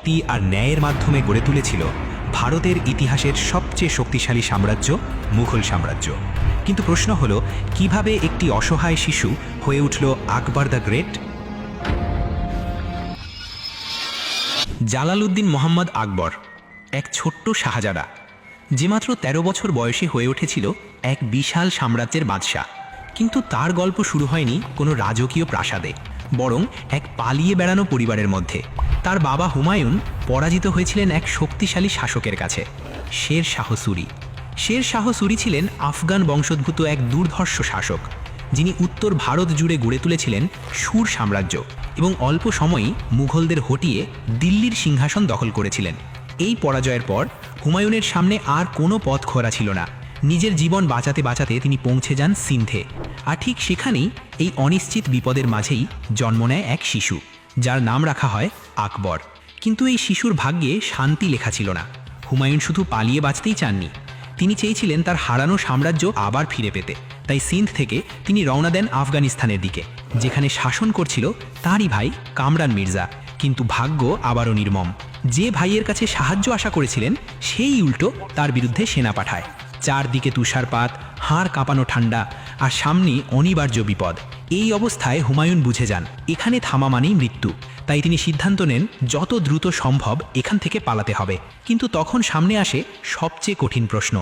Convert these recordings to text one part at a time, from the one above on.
শক্তি আর ন্যায়ের মাধ্যমে গড়ে তুলেছিল ভারতের ইতিহাসের সবচেয়ে শক্তিশালী সাম্রাজ্য মুঘল সাম্রাজ্য। কিন্তু প্রশ্ন হলো, কিভাবে একটি অসহায় শিশু হয়ে উঠল আকবর দ্য গ্রেট? জালালউদ্দিন মোহাম্মদ আকবর এক ছোট্ট শাহজাদা, যে মাত্র ১৩ বছর বয়সে হয়ে উঠেছিল এক বিশাল সাম্রাজ্যের বাদশাহ। কিন্তু তার গল্প শুরু হয়নি কোনো রাজকীয় প্রাসাদে, বরং এক পালিয়ে বেড়ানো পরিবারের মধ্যে। তার বাবা হুমায়ুন পরাজিত হয়েছিলেন এক শক্তিশালী শাসকের কাছে, শের শাহ সুরি। শের শাহ সুরি ছিলেন আফগান বংশোদ্ভূত এক দুর্ধর্ষ শাসক, যিনি উত্তর ভারত জুড়ে গড়ে তুলেছিলেন সুর সাম্রাজ্য এবং অল্প সময়েই মুঘলদের হটিয়ে দিল্লির সিংহাসন দখল করেছিলেন। এই পরাজয়ের পর হুমায়ুনের সামনে আর কোনো পথ খোলা ছিল না। নিজের জীবন বাঁচাতে বাঁচাতে তিনি পৌঁছে যান সিন্ধে। আর ঠিক সেখানেই এই অনিশ্চিত বিপদের মাঝেই জন্ম নেয় এক শিশু, যার নাম রাখা হয় আকবর। কিন্তু এই শিশুর ভাগ্যে শান্তি লেখা ছিল না। হুমায়ুন শুধু পালিয়ে বাঁচতেই চাননি, তিনি চেয়েছিলেন তার হারানো সাম্রাজ্য আবার ফিরে পেতে। তাই সিন্ধ থেকে তিনি রওনা দেন আফগানিস্তানের দিকে, যেখানে শাসন করছিল তাঁরই ভাই কামরান মির্জা। কিন্তু ভাগ্য আবারও নির্মম। যে ভাইয়ের কাছে সাহায্য আশা করেছিলেন, সেই উল্টো তার বিরুদ্ধে সেনা পাঠায়। চারদিকে তুষারপাত, হাড় কাঁপানো ঠান্ডা, আর সামনে অনিবার্য বিপদ। এই অবস্থায় হুমায়ুন বুঝে যান এখানে থামা মানেই মৃত্যু। তাই তিনি সিদ্ধান্ত নেন যত দ্রুত সম্ভব এখান থেকে পালাতে হবে। কিন্তু তখন সামনে আসে সবচেয়ে কঠিন প্রশ্ন,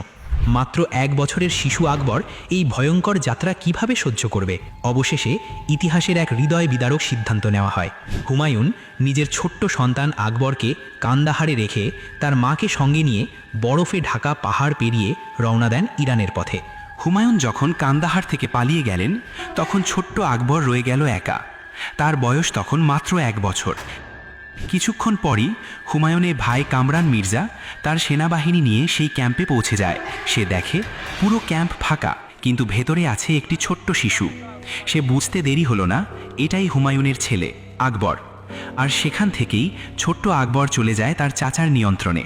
মাত্র ১ বছরের শিশু আকবর এই ভয়ঙ্কর যাত্রা কিভাবে সহ্য করবে? অবশেষে ইতিহাসের এক হৃদয় বিদারক সিদ্ধান্ত নেওয়া হয়। হুমায়ুন নিজের ছোট্ট সন্তান আকবরকে কান্দাহারে রেখে তার মাকে সঙ্গে নিয়ে বরফে ঢাকা পাহাড় পেরিয়ে রওনা দেন ইরানের পথে। হুমায়ুন যখন কান্দাহার থেকে পালিয়ে গেলেন, তখন ছোট্ট আকবর রয়ে গেল একা। তার বয়স তখন মাত্র ১ বছর। কিছুক্ষণ পরই হুমায়ুনের ভাই কামরান মির্জা তার সেনাবাহিনী নিয়ে সেই ক্যাম্পে পৌঁছে যায়। সে দেখে পুরো ক্যাম্প ফাঁকা, কিন্তু ভেতরে আছে একটি ছোট্ট শিশু। সে বুঝতে দেরি হলো না, এটাই হুমায়ুনের ছেলে আকবর। আর সেখান থেকেই ছোট্ট আকবর চলে যায় তার চাচার নিয়ন্ত্রণে।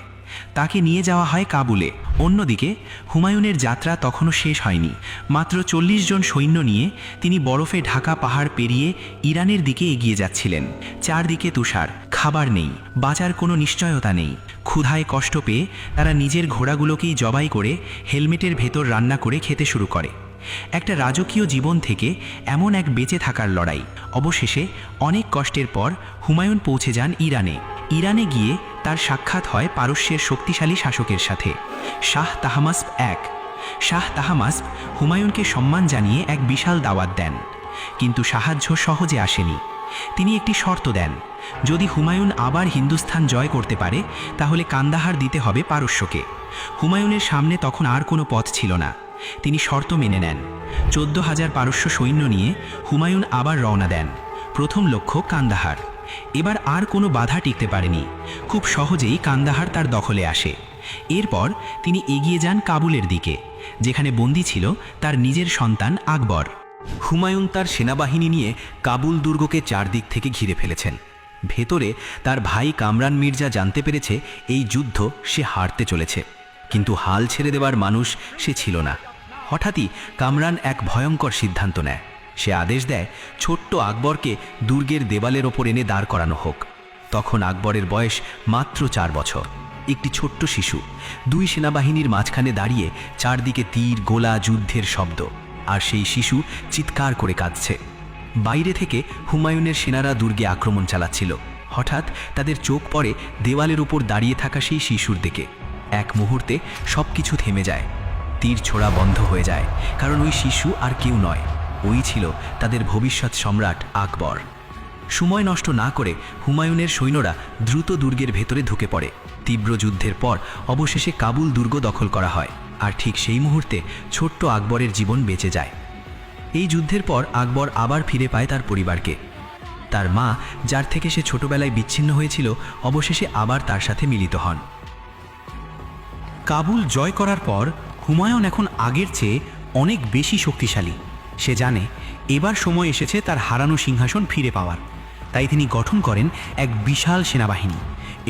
তাকে নিয়ে যাওয়া হয় কাবুলে। অন্যদিকে হুমায়ুনের যাত্রা তখনও শেষ হয়নি। মাত্র ৪০ জন সৈন্য নিয়ে তিনি বরফে ঢাকা পাহাড় পেরিয়ে ইরানের দিকে এগিয়ে যাচ্ছিলেন। চারদিকে তুষার, খাবার নেই, বাঁচার কোনো নিশ্চয়তা নেই। ক্ষুধায় কষ্ট পেয়ে তারা নিজের ঘোড়াগুলোকেই জবাই করে হেলমেটের ভেতর রান্না করে খেতে শুরু করে। একটা রাজকীয় জীবন থেকে এমন এক বেঁচে থাকার লড়াই। অবশেষে অনেক কষ্টের পর হুমায়ুন পৌঁছে যান ইরানে। ইরানে গিয়ে তার সাক্ষাৎ হয় পারস্যের শক্তিশালী শাসকের সাথে, শাহ তাহমাস্প এক। শাহ তাহমাস্প হুমায়ুনকে সম্মান জানিয়ে এক বিশাল দাওয়াত দেন। কিন্তু সাহায্য সহজে আসেনি। তিনি একটি শর্ত দেন, যদি হুমায়ুন আবার হিন্দুস্তান জয় করতে পারে, তাহলে কান্দাহার দিতে হবে পারস্যকে। হুমায়ুনের সামনে তখন আর কোনো পথ ছিল না। তিনি শর্ত মেনে নেন। ১৪,০০০ পারস্য সৈন্য নিয়ে হুমায়ুন আবার রওনা দেন। প্রথম লক্ষ্য কান্দাহার। এবার আর কোনো বাধা টিকতে পারেনি। খুব সহজেই কান্দাহার তার দখলে আসে। এরপর তিনি এগিয়ে যান কাবুলের দিকে, যেখানে বন্দী ছিল তার নিজের সন্তান আকবর। হুমায়ুন তার সেনাবাহিনী নিয়ে কাবুল দুর্গকে চারদিক থেকে ঘিরে ফেলেছেন। ভেতরে তার ভাই কামরান মির্জা জানতে পেরেছে এই যুদ্ধ সে হারতে চলেছে, কিন্তু হাল ছেড়ে দেওয়ার মানুষ সে ছিল না। হঠাৎই কামরান এক ভয়ঙ্কর সিদ্ধান্ত নেয়। সে আদেশ দেয় ছোট্ট আকবরকে দুর্গের দেওয়ালের ওপর এনে দাঁড় করানো হোক। তখন আকবরের বয়স মাত্র ৪ বছর। একটি ছোট্ট শিশু দুই সেনাবাহিনীর মাঝখানে দাঁড়িয়ে, চারদিকে তীর, গোলা, যুদ্ধের শব্দ, আর সেই শিশু চিৎকার করে কাঁদছে। বাইরে থেকে হুমায়ুনের সেনারা দুর্গে আক্রমণ চালাচ্ছিল। হঠাৎ তাদের চোখ পড়ে দেওয়ালের উপর দাঁড়িয়ে থাকা সেই শিশুর দিকে। এক মুহূর্তে সব কিছু থেমে যায়। তীর ছোড়া বন্ধ হয়ে যায়, কারণ ওই শিশু আর কেউ নয়, ওই ছিল তাদের ভবিষ্যৎ সম্রাট আকবর। সময় নষ্ট না করে হুমায়ুনের সৈন্যরা দ্রুত দুর্গের ভেতরে ঢুকে পড়ে। তীব্র যুদ্ধের পর অবশেষে কাবুল দুর্গ দখল করা হয়। আর ঠিক সেই মুহূর্তে ছোট্ট আকবরের জীবন বেঁচে যায়। এই যুদ্ধের পর আকবর আবার ফিরে পায় তার পরিবারকে। তার মা, যার থেকে সে ছোটবেলায় বিচ্ছিন্ন হয়েছিল, অবশেষে আবার তার সাথে মিলিত হন। কাবুল জয় করার পর হুমায়ুন এখন আগের চেয়ে অনেক বেশি শক্তিশালী। সে জানে এবার সময় এসেছে তার হারানো সিংহাসন ফিরে পাওয়ার। তাই তিনি গঠন করেন এক বিশাল সেনাবাহিনী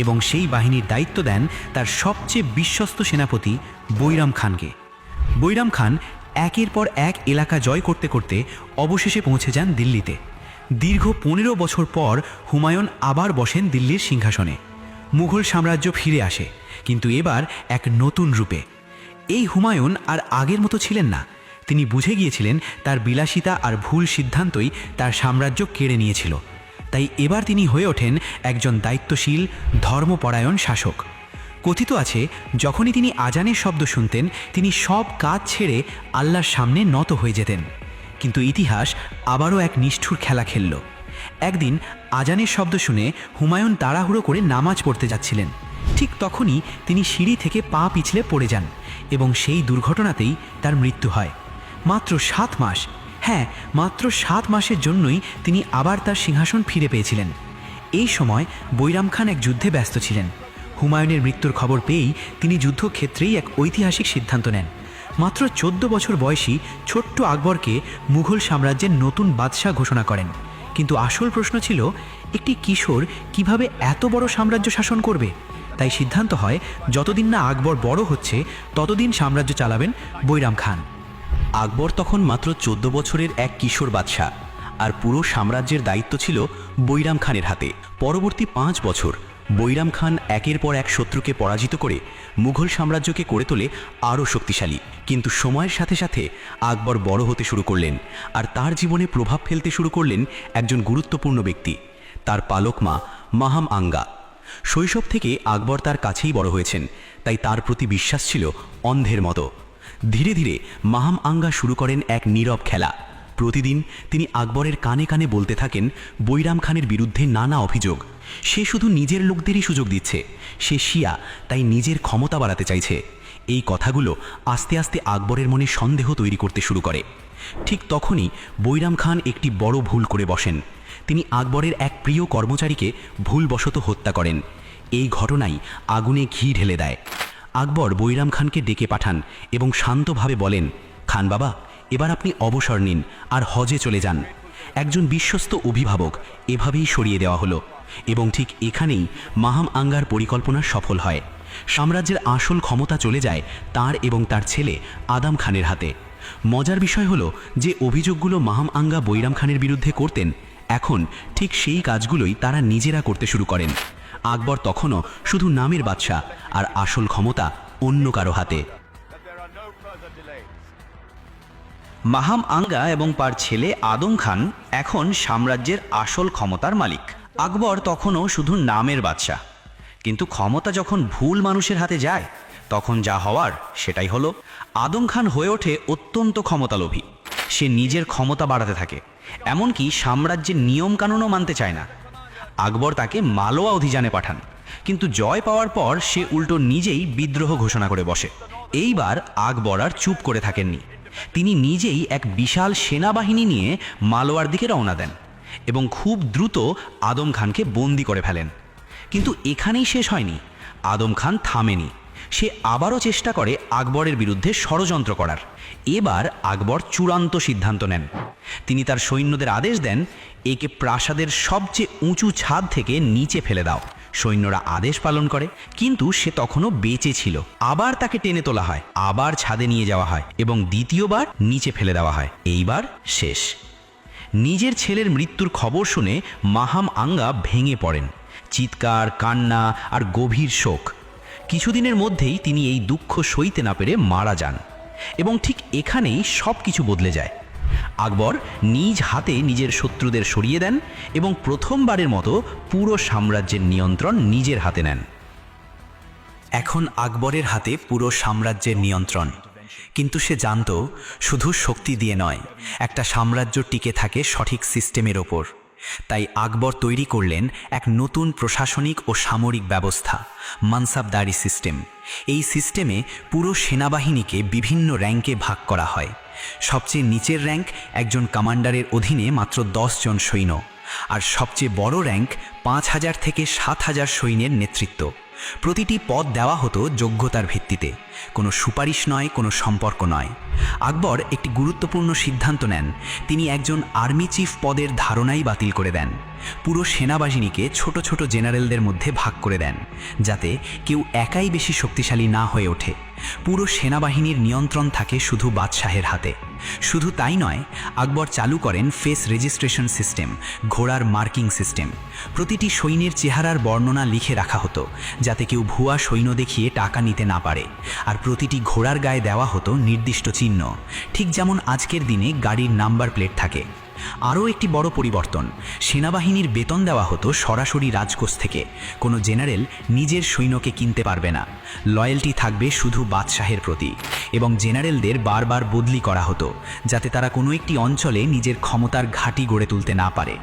এবং সেই বাহিনীর দায়িত্ব দেন তার সবচেয়ে বিশ্বস্ত সেনাপতি বৈরাম খানকে। বৈরাম খান একের পর এক এলাকা জয় করতে করতে অবশেষে পৌঁছে যান দিল্লিতে। দীর্ঘ ১৫ বছর পর হুমায়ুন আবার বসেন দিল্লির সিংহাসনে। মুঘল সাম্রাজ্য ফিরে আসে, কিন্তু এবার এক নতুন রূপে। এই হুমায়ুন আর আগের মতো ছিলেন না। তিনি বুঝে গিয়েছিলেন তার বিলাসিতা আর ভুল সিদ্ধান্তই তার সাম্রাজ্য কেড়ে নিয়েছিল। তাই এবার তিনি হয়ে ওঠেন একজন দায়িত্বশীল, ধর্মপরায়ণ শাসক। কথিত আছে, যখনই তিনি আজানের শব্দ শুনতেন, তিনি সব কাজ ছেড়ে আল্লাহর সামনে নত হয়ে যেতেন। কিন্তু ইতিহাস আবারও এক নিষ্ঠুর খেলা খেলল। একদিন আজানের শব্দ শুনে হুমায়ুন তাড়াহুড়ো করে নামাজ পড়তে যাচ্ছিলেন। ঠিক তখনই তিনি সিঁড়ি থেকে পা পিছলে পড়ে যান এবং সেই দুর্ঘটনাতেই তার মৃত্যু হয়। মাত্র 7 মাস, হ্যাঁ মাত্র 7 মাসের জন্যই তিনি আবার তার সিংহাসন ফিরে পেয়েছিলেন। এই সময় বৈরাম খান এক যুদ্ধে ব্যস্ত ছিলেন। হুমায়ুনের মৃত্যুর খবর পেয়েই তিনি যুদ্ধক্ষেত্রেই এক ঐতিহাসিক সিদ্ধান্ত নেন। মাত্র 14 বছর বয়সী ছোট্ট আকবরকে মুঘল সাম্রাজ্যের নতুন বাদশাহ ঘোষণা করেন। কিন্তু আসল প্রশ্ন ছিল, একটি কিশোর কিভাবে এত বড় সাম্রাজ্য শাসন করবে? তাই সিদ্ধান্ত হয়, যতদিন না আকবর বড় হচ্ছে ততদিন সাম্রাজ্য চালাবেন বৈরাম খান। আকবর তখন মাত্র 14 বছরের এক কিশোর বাদশাহ, আর পুরো সাম্রাজ্যের দায়িত্ব ছিল বৈরাম খানের হাতে। পরবর্তী 5 বছর বৈরাম খান একের পর এক শত্রুকে পরাজিত করে মুঘল সাম্রাজ্যকে করে তোলে আরও শক্তিশালী। কিন্তু সময়ের সাথে সাথে আকবর বড় হতে শুরু করলেন, আর তার জীবনে প্রভাব ফেলতে শুরু করলেন একজন গুরুত্বপূর্ণ ব্যক্তি, তার পালক মা মাহাম আঙ্গা। শৈশব থেকে আকবর তার কাছেই বড় হয়েছেন, তাই তার প্রতি বিশ্বাস ছিল অন্ধের মতো। ধীরে ধীরে মাহাম আঙ্গা শুরু করেন এক নীরব খেলা। প্রতিদিন তিনি আকবরের কানে কানে বলতে থাকেন বৈরাম খানের বিরুদ্ধে নানা অভিযোগ। সে শুধু নিজের লোকদেরই সুযোগ দিচ্ছে, সে শিয়া, তাই নিজের ক্ষমতা বাড়াতে চাইছে। এই কথাগুলো আস্তে আস্তে আকবরের মনে সন্দেহ তৈরি করতে শুরু করে। ঠিক তখনই বৈরাম খান একটি বড় ভুল করে বসেন। তিনি আকবরের এক প্রিয় কর্মচারীকে ভুলবশত হত্যা করেন। এই ঘটনাই আগুনে ঘি ঢেলে দেয়। আকবর বৈরাম খানকে ডেকে পাঠান এবং শান্তভাবে বলেন, খান বাবা, এবার আপনি অবসর নিন আর হজে চলে যান। একজন বিশ্বস্ত অভিভাবক এভাবেই সরিয়ে দেওয়া হলো, এবং ঠিক এখানেই মাহাম আঙ্গার পরিকল্পনা সফল হয়। সাম্রাজ্যের আসল ক্ষমতা চলে যায় তার এবং তার ছেলে আদম খানের হাতে। মজার বিষয় হলো যে অভিযোগগুলো মাহাম আঙ্গা বৈরাম খানের বিরুদ্ধে করতেন, এখন ঠিক সেই কাজগুলোই তারা নিজেরা করতে শুরু করেন। আকবর তখনও শুধু নামের বাদশাহ, আর আসল ক্ষমতা অন্য কারো হাতে। মাহাম আঙ্গা এবং তার ছেলে আদম খান এখন সাম্রাজ্যের আসল ক্ষমতার মালিক। আকবর তখনও শুধু নামের বাদশাহ, কিন্তু ক্ষমতা যখন ভুল মানুষের হাতে যায় তখন যা হওয়ার সেটাই হলো। আদম খান হয়ে ওঠে অত্যন্ত ক্ষমতালোভী। সে নিজের ক্ষমতা বাড়াতে থাকে, এমনকি সাম্রাজ্যের নিয়মকানুনও মানতে চায় না। আকবর তাকে মালোয়া অভিযানে পাঠান, কিন্তু জয় পাওয়ার পর সে উল্টো নিজেই বিদ্রোহ ঘোষণা করে বসে। এইবার আকবর আর চুপ করে থাকেননি। তিনি নিজেই এক বিশাল সেনাবাহিনী নিয়ে মালোয়ার দিকে রওনা দেন এবং খুব দ্রুত আদম খানকে বন্দি করে ফেলেন। কিন্তু এখানেই শেষ হয়নি। আদম খান থামেনি। সে আবারও চেষ্টা করে আকবরের বিরুদ্ধে ষড়যন্ত্র করার। এবার আকবর চূড়ান্ত সিদ্ধান্ত নেন। তিনি তার সৈন্যদের আদেশ দেন, একে প্রাসাদের সবচেয়ে উঁচু ছাদ থেকে নিচে ফেলে দাও। সৈন্যরা আদেশ পালন করে, কিন্তু সে তখনও বেঁচে ছিল। আবার তাকে টেনে তোলা হয়, আবার ছাদে নিয়ে যাওয়া হয় এবং দ্বিতীয়বার নিচে ফেলে দেওয়া হয়। এইবার শেষ। নিজের ছেলের মৃত্যুর খবর শুনে মাহাম আঙ্গা ভেঙে পড়েন। চিৎকার, কান্না আর গভীর শোক। কিছুদিনের মধ্যেই তিনি এই দুঃখ সইতে না পেরে মারা যান, এবং ঠিক এখানেই সব কিছু বদলে যায়। আকবর নিজ হাতে নিজের শত্রুদের সরিয়ে দেন এবং প্রথমবারের মতো পুরো সাম্রাজ্যের নিয়ন্ত্রণ নিজের হাতে নেন। এখন আকবরের হাতে পুরো সাম্রাজ্যের নিয়ন্ত্রণ। কিন্তু সে জানত, শুধু শক্তি দিয়ে নয়, একটা সাম্রাজ্য টিকে থাকে সঠিক সিস্টেমের ওপর। তাই আকবর তৈরি করলেন এক নতুন প্রশাসনিক ও সামরিক ব্যবস্থা, মানসাবদারি সিস্টেম। এই সিস্টেমে পুরো সেনাবাহিনীকে বিভিন্ন র্যাঙ্কে ভাগ করা হয়। সবচেয়ে নিচের র্যাঙ্ক একজন কমান্ডারের অধীনে মাত্র 10 জন সৈন্য, আর সবচেয়ে বড় র্যাঙ্ক 5000 থেকে 7000 সৈন্যের নেতৃত্ব। প্রতিটি পদ দেওয়া হতো যোগ্যতার ভিত্তিতে, কোনো সুপারিশ নয়, কোনো সম্পর্ক নয়। আকবর একটি গুরুত্বপূর্ণ সিদ্ধান্ত নেন। তিনি একজন আর্মি চিফ পদের ধারণাই বাতিল করে দেন। পুরো সেনাবাহিনীকে ছোট ছোট জেনারেলদের মধ্যে ভাগ করে দেন, যাতে কেউ একাই বেশি শক্তিশালী না হয়ে ওঠে। পুরো সেনাবাহিনীর নিয়ন্ত্রণ থাকে শুধু বাদশাহের হাতে। শুধু তাই নয়, আকবর চালু করেন ফেস রেজিস্ট্রেশন সিস্টেম, ঘোড়ার মার্কিং সিস্টেম। প্রতিটি সৈন্যের চেহারার বর্ণনা লিখে রাখা হতো, যাতে কেউ ভুয়া সৈন্য দেখিয়ে টাকা নিতে না পারে। আর প্রতিটি ঘোড়ার গায়ে দেওয়া হতো নির্দিষ্ট চিহ্ন, ঠিক যেমন আজকের দিনে গাড়ির নাম্বার প্লেট থাকে। আরও একটি বড় পরিবর্তন, সেনাবাহিনীর বেতন দেওয়া হতো সরাসরি রাজকোষ থেকে। কোনো জেনারেল নিজের সৈন্যকে কিনতে পারবে না, লয়্যালটি থাকবে শুধু বাদশাহের প্রতি। এবং জেনারেলদের বারবার বদলি করা হতো, যাতে তারা কোনো একটি অঞ্চলে নিজের ক্ষমতার ঘাঁটি গড়ে তুলতে না পারে।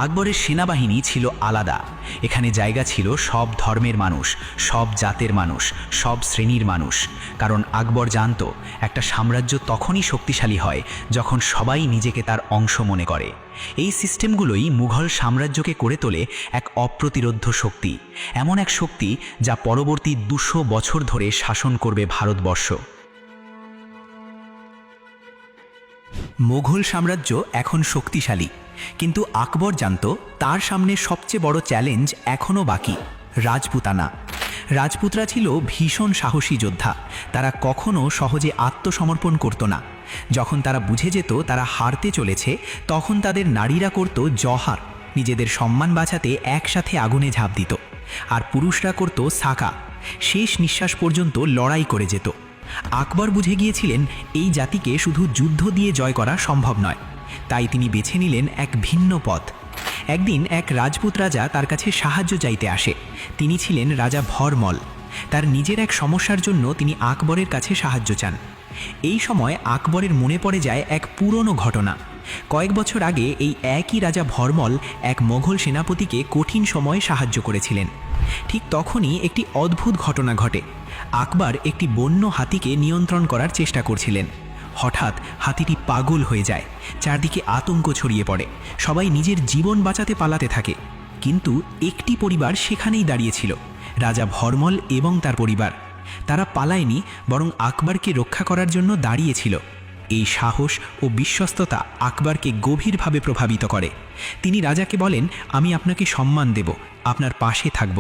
আকবরের সেনাবাহিনী ছিল আলাদা। এখানে জায়গা ছিল সব ধর্মের মানুষ, সব জাতের মানুষ, সব শ্রেণীর মানুষ। কারণ আকবর জানত, একটা সাম্রাজ্য তখনই শক্তিশালী হয় যখন সবাই নিজেকে তার অংশ মনে করে। এই সিস্টেমগুলোই মুঘল সাম্রাজ্যকে করে তোলে এক অপ্রতিরোধ্য শক্তি, এমন এক শক্তি যা পরবর্তী 200 বছর ধরে শাসন করবে ভারতবর্ষ। মুঘল সাম্রাজ্য এখন শক্তিশালী, কিন্তু আকবর জানত তার সামনে সবচেয়ে বড় চ্যালেঞ্জ এখনও বাকি, রাজপুতানা। রাজপুতরা ছিল ভীষণ সাহসী যোদ্ধা। তারা কখনো সহজে আত্মসমর্পণ করত না। যখন তারা বুঝে যেত তারা হারতে চলেছে, তখন তাদের নারীরা করত জহার, নিজেদের সম্মান বাঁচাতে একসাথে আগুনে ঝাঁপ দিত। আর পুরুষরা করত সাকা, শেষ নিঃশ্বাস পর্যন্ত লড়াই করে যেত। আকবর বুঝে গিয়েছিলেন এই জাতিকে শুধু যুদ্ধ দিয়ে জয় করা সম্ভব নয়, তাই তিনি বেছে নিলেন এক ভিন্ন পথ। একদিন এক রাজপুত রাজা তার কাছে সাহায্য চাইতে আসে। তিনি ছিলেন রাজা ভরমল। তার নিজের এক সমস্যার জন্য তিনি আকবরের কাছে সাহায্য চান। এই সময় আকবরের মনে পড়ে যায় এক পুরনো ঘটনা। কয়েক বছর আগে এই একই রাজা ভরমল এক মোগল সেনাপতিকে কঠিন সময়ে সাহায্য করেছিলেন। ঠিক তখনই একটি অদ্ভুত ঘটনা ঘটে। আকবর একটি বন্য হাতিকে নিয়ন্ত্রণ করার চেষ্টা করছিলেন। হঠাৎ হাতিটি পাগল হয়ে যায়, চারদিকে আতঙ্ক ছড়িয়ে পড়ে, সবাই নিজের জীবন বাঁচাতে পালাতে থাকে। কিন্তু একটি পরিবার সেখানেই দাঁড়িয়েছিল, রাজা ভরমল এবং তার পরিবার। তারা পালায়নি, বরং আকবরকে রক্ষা করার জন্য দাঁড়িয়েছিল। এই সাহস ও বিশ্বস্ততা আকবরকে গভীরভাবে প্রভাবিত করে। তিনি রাজাকে বলেন, আমি আপনাকে সম্মান দেব, আপনার পাশে থাকব।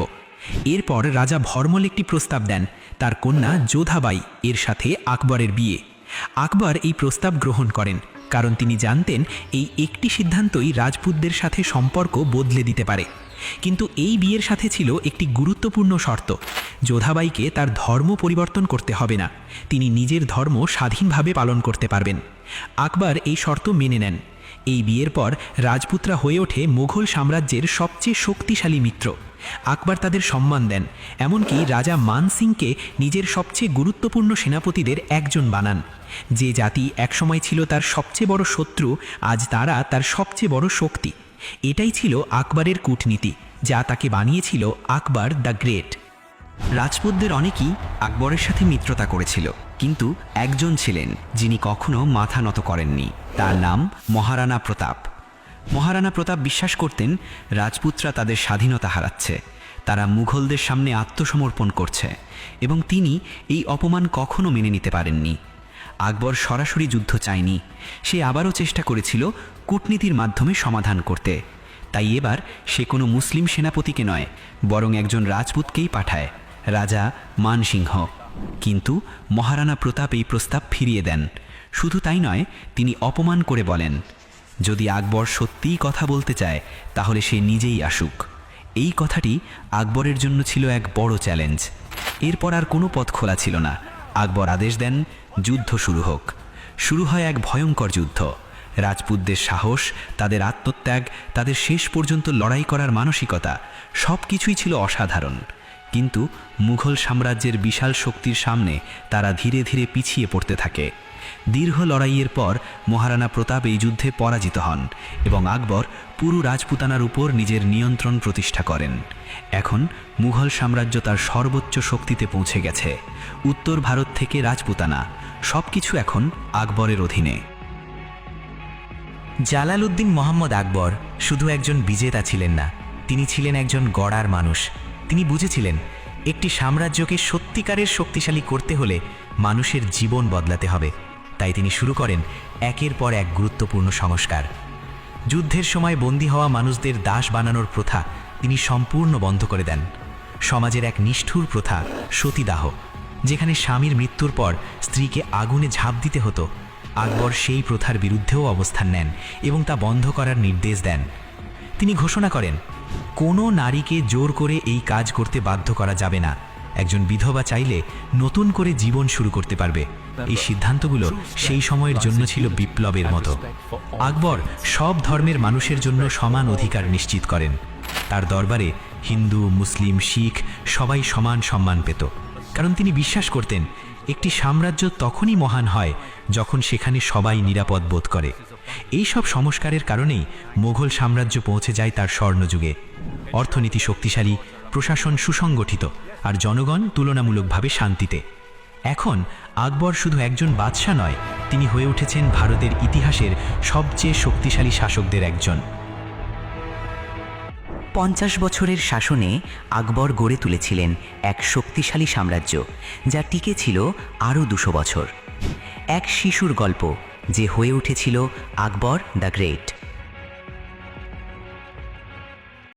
এরপর রাজা ভরমল একটি প্রস্তাব দেন, তার কন্যা যোধাবাই এর সাথে আকবরের বিয়ে। আকবর এই প্রস্তাব গ্রহণ করেন, কারণ তিনি জানতেন এই একটি সিদ্ধান্তই রাজপুতদের সাথে সম্পর্ক বদলে দিতে পারে। কিন্তু এই বিয়ের সাথে ছিল একটি গুরুত্বপূর্ণ শর্ত, যোধাবাইকে তার ধর্ম পরিবর্তন করতে হবে না, তিনি নিজের ধর্ম স্বাধীনভাবে পালন করতে পারবেন। আকবর এই শর্ত মেনে নেন। এই বিয়ের পর রাজপুতরা হয়ে ওঠে মুঘল সাম্রাজ্যের সবচেয়ে শক্তিশালী মিত্র। আকবর তাদের সম্মান দেন, এমনকি রাজা মান সিংকে নিজের সবচেয়ে গুরুত্বপূর্ণ সেনাপতিদের একজন বানান। যে জাতি একসময় ছিল তার সবচেয়ে বড় শত্রু, আজ তারা তার সবচেয়ে বড় শক্তি। এটাই ছিল আকবরের কূটনীতি, যা তাকে বানিয়েছিল আকবর দ্য গ্রেট। রাজপুতদের অনেকেই আকবরের সাথে মিত্রতা করেছিল, কিন্তু একজন ছিলেন যিনি কখনো মাথা নত করেননি। তার নাম মহারানা প্রতাপ। মহারানা প্রতাপ বিশ্বাস করতেন রাজপুতরা তাদের স্বাধীনতা হারাচ্ছে, তারা মুঘলদের সামনে আত্মসমর্পণ করছে, এবং তিনি এই অপমান কখনো মেনে নিতে পারেননি। আকবর সরাসরি যুদ্ধ চায়নি, সে আবারও চেষ্টা করেছিল কূটনীতির মাধ্যমে সমাধান করতে। তাই এবার সে কোনো মুসলিম সেনাপতিকে নয়, বরং একজন রাজপুতকেই পাঠায়, রাজা মানসিংহ। কিন্তু মহারানা প্রতাপ এই প্রস্তাব ফিরিয়ে দেন। শুধু তাই নয়, তিনি অপমান করে বলেন, যদি আকবর সত্যিই কথা বলতে চায় তাহলে সে নিজেই আসুক। এই কথাটি আকবরের জন্য ছিল এক বড় চ্যালেঞ্জ। এরপর আর কোনো পথ খোলা ছিল না। আকবর আদেশ দেন, যুদ্ধ শুরু হোক। শুরু হয় এক ভয়ঙ্কর যুদ্ধ। রাজপুতদের সাহস, তাদের আত্মত্যাগ, তাদের শেষ পর্যন্ত লড়াই করার মানসিকতা, সব কিছুই ছিল অসাধারণ। কিন্তু মুঘল সাম্রাজ্যের বিশাল শক্তির সামনে তারা ধীরে ধীরে পিছিয়ে পড়তে থাকে। দীর্ঘ লড়াইয়ের পর মহারানা প্রতাপ এই যুদ্ধে পরাজিত হন এবং আকবর পুরো রাজপুতানার উপর নিজের নিয়ন্ত্রণ প্রতিষ্ঠা করেন। এখন মুঘল সাম্রাজ্য তার সর্বোচ্চ শক্তিতে পৌঁছে গেছে। উত্তর ভারত থেকে রাজপুতানা, সব কিছু এখন আকবরের অধীনে। জালালউদ্দিন মোহাম্মদ আকবর শুধু একজন বিজেতা ছিলেন না, তিনি ছিলেন একজন গড়ার মানুষ। তিনি বুঝেছিলেন একটি সাম্রাজ্যকে সত্যিকারের শক্তিশালী করতে হলে মানুষের জীবন বদলাতে হবে। তাই তিনি শুরু করেন একের পর এক গুরুত্বপূর্ণ সংস্কার। যুদ্ধের সময় বন্দী হওয়া মানুষদের দাস বানানোর প্রথা তিনি সম্পূর্ণ বন্ধ করে দেন। সমাজের এক নিষ্ঠুর প্রথা, সতীদাহ, যেখানে স্বামীর মৃত্যুর পর স্ত্রীকে আগুনে ঝাঁপ দিতে হতো, আকবর সেই প্রথার বিরুদ্ধেও অবস্থান নেন এবং তা বন্ধ করার নির্দেশ দেন। তিনি ঘোষণা করেন, কোনো নারীকে জোর করে এই কাজ করতে বাধ্য করা যাবে না। একজন বিধবা চাইলে নতুন করে জীবন শুরু করতে পারবে। এই সিদ্ধান্তগুলো সেই সময়ের জন্য ছিল বিপ্লবের মতো। আকবর সব ধর্মের মানুষের জন্য সমান অধিকার নিশ্চিত করেন। তার দরবারে হিন্দু, মুসলিম, শিখ সবাই সমান সম্মান পেত, কারণ তিনি বিশ্বাস করতেন একটি সাম্রাজ্য তখনই মহান হয় যখন সেখানে সবাই নিরাপদ বোধ করে। এই সব সংস্কারের কারণেই মোগল সাম্রাজ্য পৌঁছে যায় তার স্বর্ণযুগে। অর্থনীতি শক্তিশালী, প্রশাসন সুসংগঠিত, আর জনগণ তুলনামূলকভাবে শান্তিতে। এখন আকবর শুধু একজন বাদশাহ নয়, তিনি হয়ে উঠেছেন ভারতের ইতিহাসের সবচেয়ে শক্তিশালী শাসকদের একজন। 50 বছরের শাসনে আকবর গড়ে তুলেছিলেন এক শক্তিশালী সাম্রাজ্য, যা টিকে ছিল আরও 200 বছর। এক শিশুর গল্প যে হয়ে উঠেছিল আকবর দ্য গ্রেট।